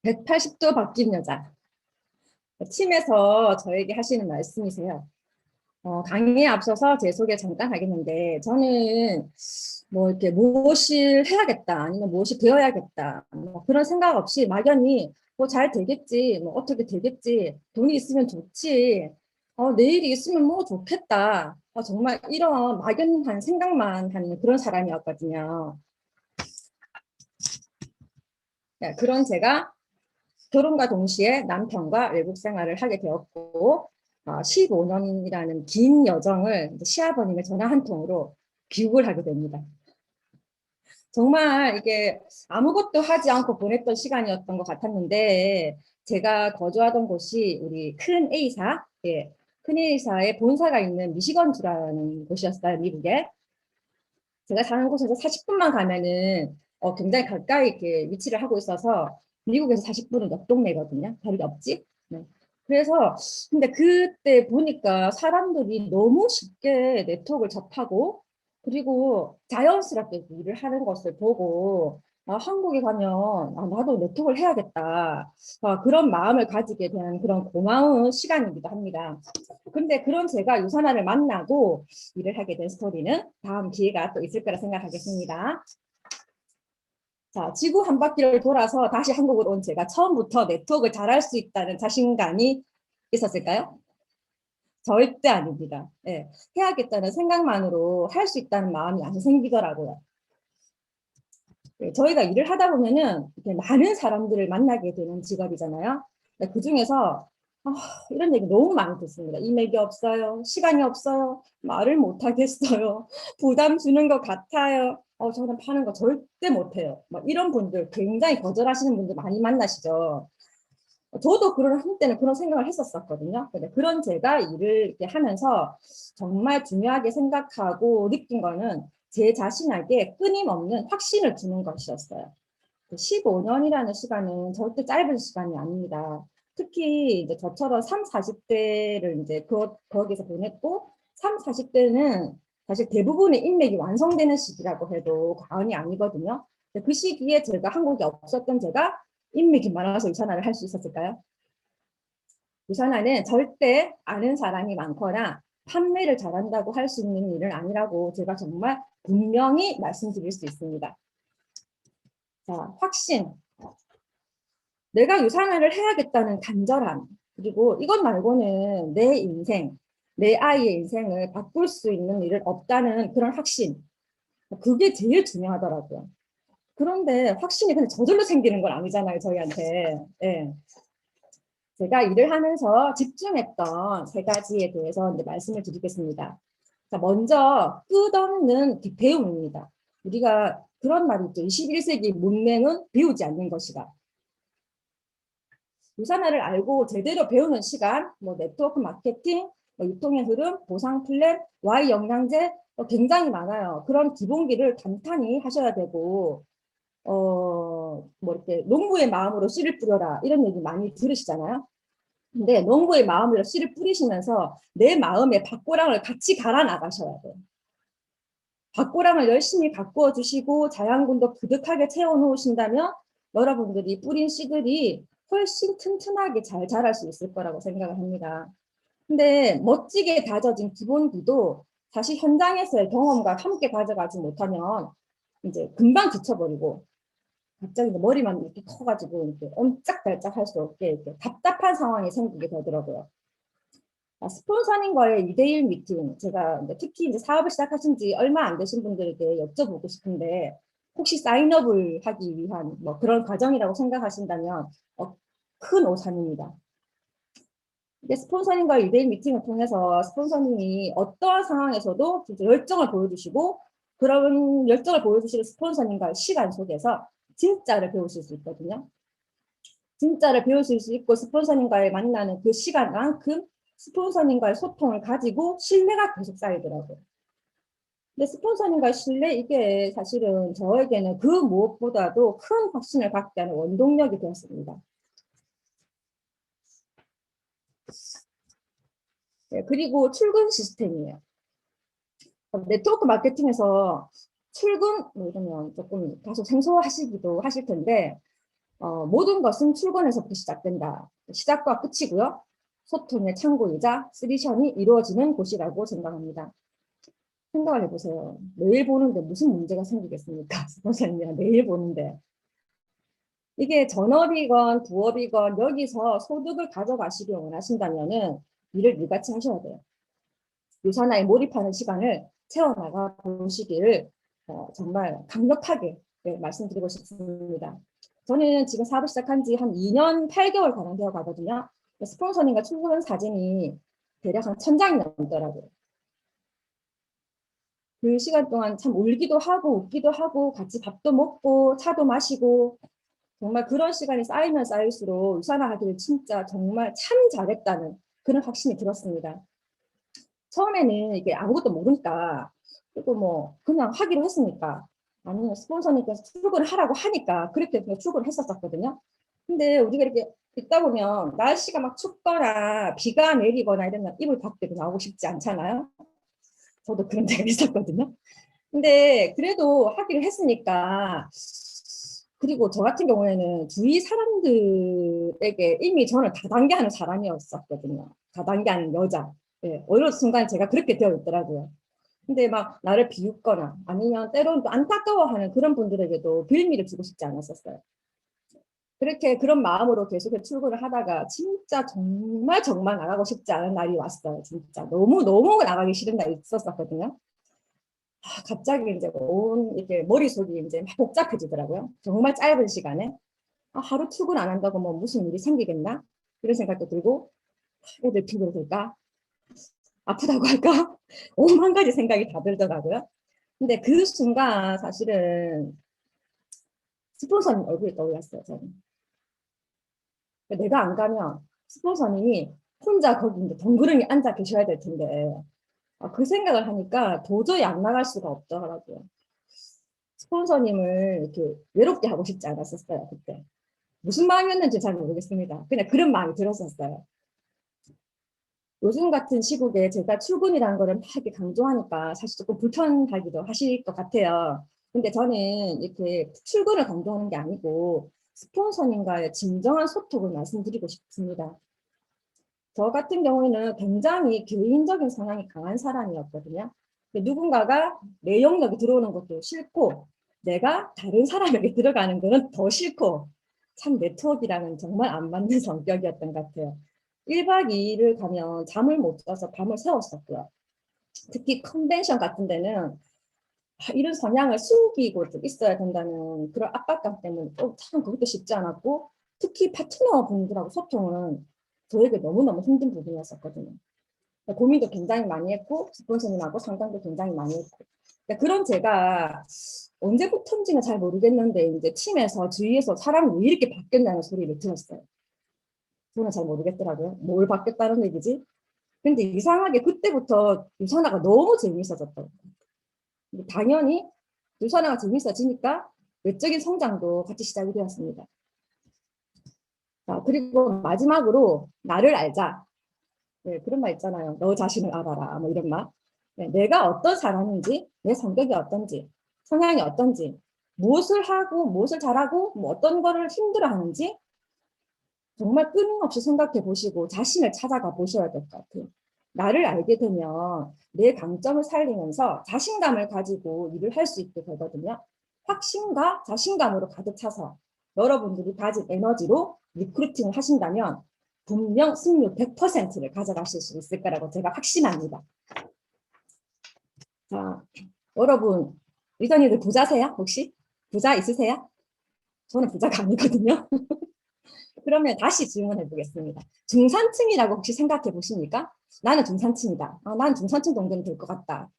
180도 바뀐 여자. 팀에서 저에게 하시는 말씀이세요. 강의에 앞서서 제 소개 잠깐 하겠는데, 저는 뭐 이렇게 무엇을 해야겠다, 아니면 무엇이 되어야겠다, 뭐 그런 생각 없이 막연히 뭐 잘 되겠지, 뭐 어떻게 되겠지, 돈이 있으면 좋지, 내일이 있으면 뭐 좋겠다. 정말 이런 막연한 생각만 하는 그런 사람이었거든요. 네, 그런 제가 결혼과 동시에 남편과 외국 생활을 하게 되었고, 15년이라는 긴 여정을 시아버님의 전화 한 통으로 귀국을 하게 됩니다. 정말 이게 아무것도 하지 않고 보냈던 시간이었던 것 같았는데, 제가 거주하던 곳이 우리 큰 A사, 예, 큰 A사의 본사가 있는 미시건주라는 곳이었어요, 미국에. 제가 사는 곳에서 40분만 가면은 굉장히 가까이 이렇게 위치를 하고 있어서 미국에서 40분은 옆 동네거든요. 바로 옆집. 네. 그래서 근데 그때 보니까 사람들이 너무 쉽게 네트워크를 접하고 그리고 자연스럽게 일을 하는 것을 보고 한국에 가면 나도 네트워크를 해야겠다. 그런 마음을 가지게 된 그런 고마운 시간이기도 합니다. 근데 그런 제가 유산화를 만나고 일을 하게 된 스토리는 다음 기회가 또 있을 거라 생각하겠습니다. 자, 지구 한 바퀴를 돌아서 다시 한국으로 온 제가 처음부터 네트워크를 잘할 수 있다는 자신감이 있었을까요? 절대 아닙니다. 예, 해야겠다는 생각만으로 할 수 있다는 마음이 아주 생기더라고요. 예, 저희가 일을 하다 보면은 이렇게 많은 사람들을 만나게 되는 직업이잖아요. 그 중에서 아, 이런 얘기 너무 많이 듣습니다. 인맥이 없어요. 시간이 없어요. 말을 못 하겠어요. 부담 주는 것 같아요. 저는 파는 거 절대 못해요. 막 이런 분들 굉장히 거절하시는 분들 많이 만나시죠. 저도 그런 한때는 그런 생각을 했었거든요. 근데 그런 제가 일을 이렇게 하면서 정말 중요하게 생각하고 느낀 거는 제 자신에게 끊임없는 확신을 주는 것이었어요. 15년이라는 시간은 절대 짧은 시간이 아닙니다. 특히 이제 저처럼 3, 40대를 이제 거기서 보냈고 3, 40대는 사실 대부분의 인맥이 완성되는 시기라고 해도 과언이 아니거든요. 그 시기에 제가 한국에 없었던 제가 인맥이 많아서 유산화를 할 수 있었을까요? 유산화는 절대 아는 사람이 많거나 판매를 잘한다고 할 수 있는 일은 아니라고 제가 정말 분명히 말씀드릴 수 있습니다. 자, 확신. 내가 유산화를 해야겠다는 간절함. 그리고 이것 말고는 내 인생, 내 아이의 인생을 바꿀 수 있는 일은 없다는 그런 확신. 그게 제일 중요하더라고요. 그런데 확신이 그냥 저절로 생기는 건 아니잖아요, 저희한테. 예. 제가 일을 하면서 집중했던 세 가지에 대해서 이제 말씀을 드리겠습니다. 자, 먼저 끝없는 배움입니다. 우리가 그런 말이 있죠. 21세기 문맹은 배우지 않는 것이다. 유산화를 알고 제대로 배우는 시간, 뭐 네트워크 마케팅, 뭐 유통의 흐름, 보상 플랜, Y 영양제 굉장히 많아요. 그런 기본기를 단단히 하셔야 되고 뭐 이렇게 농부의 마음으로 씨를 뿌려라 이런 얘기 많이 들으시잖아요. 근데 농부의 마음으로 씨를 뿌리시면서 내 마음의 밭고랑을 같이 갈아 나가셔야 돼요. 밭고랑을 열심히 가꾸어 주시고 자양분도 그득하게 채워 놓으신다면 여러분들이 뿌린 씨들이 훨씬 튼튼하게 잘 자랄 수 있을 거라고 생각을 합니다. 근데 멋지게 다져진 기본기도 사실 현장에서의 경험과 함께 가져가지 못하면 이제 금방 지쳐버리고 갑자기 머리만 이렇게 커가지고 이렇게 옴짝달짝 할 수 없게 이렇게 답답한 상황이 생기게 되더라고요. 스폰서님과의 2대1 미팅, 제가 특히 이제 사업을 시작하신 지 얼마 안 되신 분들에게 여쭤보고 싶은데, 혹시 사인업을 하기 위한 뭐 그런 과정이라고 생각하신다면, 큰 오산입니다. 스폰서님과의 2대1 미팅을 통해서 스폰서님이 어떠한 상황에서도 진짜 열정을 보여주시고, 그런 열정을 보여주시는 스폰서님과의 시간 속에서 진짜를 배우실 수 있거든요. 진짜를 배우실 수 있고 스폰서님과의 만나는 그 시간만큼 스폰서님과의 소통을 가지고 신뢰가 계속 쌓이더라고요. 근데 스폰서님과의 신뢰 이게 사실은 저에게는 그 무엇보다도 큰 확신을 갖게 하는 원동력이 되었습니다. 네, 그리고 출근 시스템이에요. 네트워크 마케팅에서 출근 뭐 이러면 조금 다소 생소하시기도 하실 텐데 모든 것은 출근에서부터 시작된다. 시작과 끝이고요. 소통의 창구이자 쓰리션이 이루어지는 곳이라고 생각합니다. 생각을 해보세요. 매일 보는데 무슨 문제가 생기겠습니까? 선생님이랑 매일 보는데. 이게 전업이건 부업이건 여기서 소득을 가져가시길 원하신다면은 일을 일같이 하셔야 돼요. 유산화에 몰입하는 시간을 채워나가 보시기를 정말 강력하게 말씀드리고 싶습니다. 저는 지금 사업을 시작한 지 한 2년 8개월 가량 되어 가거든요. 스폰서님과 출근 사진이 대략 한 1000장이 넘더라고요. 그 시간 동안 참 울기도 하고 웃기도 하고 같이 밥도 먹고 차도 마시고 정말 그런 시간이 쌓이면 쌓일수록 유산화하기를 진짜 정말 참 잘했다는 그런 확신이 들었습니다. 처음에는 이게 아무것도 모르니까 그리고 뭐 그냥 하기로 했으니까 아니면 스폰서님께서 출근을 하라고 하니까 그렇게 그냥 출근을 했었거든요. 근데 우리가 이렇게 있다 보면 날씨가 막 춥거나 비가 내리거나 이러면 이불 밖으로 나오고 싶지 않잖아요. 저도 그런 적이 있었거든요. 근데 그래도 하기로 했으니까 그리고 저 같은 경우에는 주위 사람들에게 이미 저는 다단계하는 사람이었었거든요. 다단계하는 여자. 예, 어느 순간 제가 그렇게 되어 있더라고요. 근데 막 나를 비웃거나 아니면 때로는 또 안타까워하는 그런 분들에게도 빌미를 주고 싶지 않았었어요. 그렇게 그런 마음으로 계속 출근을 하다가 진짜 정말 정말 나가고 싶지 않은 날이 왔어요. 진짜 너무 나가기 싫은 날이 있었거든요. 갑자기 이제 온 이렇게 머릿속이 이제 막 복잡해지더라고요. 정말 짧은 시간에. 하루 출근 안 한다고 뭐 무슨 일이 생기겠나? 이런 생각도 들고, 애들 피부로 될까? 아프다고 할까? 오만 가지 생각이 다 들더라고요. 근데 그 순간 사실은 스폰서님 얼굴이 떠올랐어요, 저는. 내가 안 가면 스폰서님이 혼자 거기 이제 덩그러니 앉아 계셔야 될 텐데, 그 생각을 하니까 도저히 안 나갈 수가 없더라고요. 스폰서님을 이렇게 외롭게 하고 싶지 않았었어요, 그때. 무슨 마음이었는지 잘 모르겠습니다. 그냥 그런 마음이 들었었어요. 요즘 같은 시국에 제가 출근이라는 거를 막 이렇게 강조하니까 사실 조금 불편하기도 하실 것 같아요. 근데 저는 이렇게 출근을 강조하는 게 아니고 스폰서님과의 진정한 소통을 말씀드리고 싶습니다. 저 같은 경우에는 굉장히 개인적인 성향이 강한 사람이었거든요. 누군가가 내 영역에 들어오는 것도 싫고 내가 다른 사람에게 들어가는 거는 더 싫고 참 네트워크랑은 정말 안 맞는 성격이었던 것 같아요. 1박 2일을 가면 잠을 못 자서 밤을 새웠었고요. 특히 컨벤션 같은 데는 이런 성향을 숨기고 있어야 된다는 그런 압박감 때문에 참 그것도 쉽지 않았고 특히 파트너 분들하고 소통은 저에게 너무너무 힘든 부분이었었거든요. 고민도 굉장히 많이 했고 스폰서님하고 상담도 굉장히 많이 했고 그런 제가 언제부터인지는 잘 모르겠는데 이제 팀에서 주위에서 사람이 왜 이렇게 바뀌었냐는 소리를 들었어요. 저는 잘 모르겠더라고요. 뭘 바뀌었다는 얘기지? 근데 이상하게 그때부터 유산화가 너무 재미있어졌더라고요. 당연히 유산화가 재미있어지니까 외적인 성장도 같이 시작이 되었습니다. 자, 그리고 마지막으로 나를 알자. 네, 그런 말 있잖아요. 너 자신을 알아라. 뭐 이런 말. 네, 내가 어떤 사람인지, 내 성격이 어떤지, 성향이 어떤지, 무엇을 하고, 무엇을 잘하고, 뭐 어떤 거를 힘들어하는지 정말 끊임없이 생각해 보시고 자신을 찾아가 보셔야 될 것 같아요. 나를 알게 되면 내 강점을 살리면서 자신감을 가지고 일을 할 수 있게 되거든요. 확신과 자신감으로 가득 차서 여러분들이 가진 에너지로 리크루팅을 하신다면 분명 승률 100%를 가져가실 수 있을 거라고 제가 확신합니다. 자, 여러분, 리더님들 부자세요? 혹시? 부자 있으세요? 저는 부자가 아니거든요. 그러면 다시 질문해 보겠습니다. 중산층이라고 혹시 생각해 보십니까? 나는 중산층이다. 나는 중산층 정도는 될 것 같다.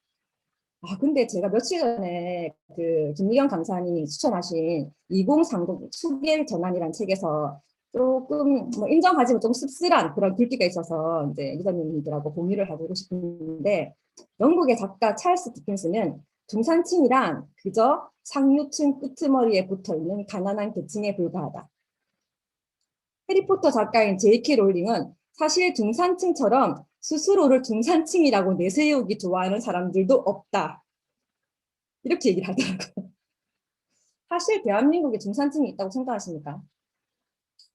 근데 제가 며칠 전에 그 김미경 강사님이 추천하신 2030 수길 전환이라는 책에서 조금 뭐 인정하지만 좀 씁쓸한 그런 글귀가 있어서 이제 리더님들하고 공유를 하고 싶은데 영국의 작가 찰스 디킨스는 중산층이란 그저 상류층 끄트머리에 붙어 있는 가난한 계층에 불과하다. 해리포터 작가인 J.K. 롤링은 사실 중산층처럼 스스로를 중산층이라고 내세우기 좋아하는 사람들도 없다. 이렇게 얘기를 하더라고요. 사실 대한민국에 중산층이 있다고 생각하십니까?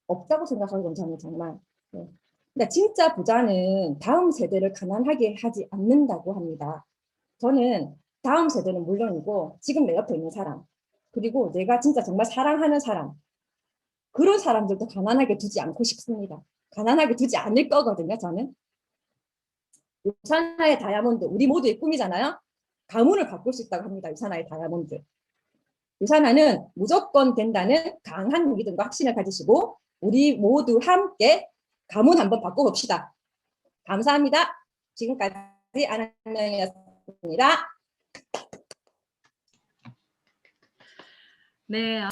없다고 생각하거든요. 저는 정말. 네. 그러니까 진짜 부자는 다음 세대를 가난하게 하지 않는다고 합니다. 저는 다음 세대는 물론이고 지금 내 옆에 있는 사람, 그리고 내가 진짜 정말 사랑하는 사람, 그런 사람들도 가난하게 두지 않고 싶습니다. 가난하게 두지 않을 거거든요. 저는. 유산하의 다이아몬드, 우리 모두의 꿈이잖아요. 가문을 바꿀 수 있다고 합니다. 유산하의 다이아몬드. 유산하는 무조건 된다는 강한 믿음과 확신을 가지시고 우리 모두 함께 가문 한번 바꿔봅시다. 감사합니다. 지금까지 안한명이었습니다. 네.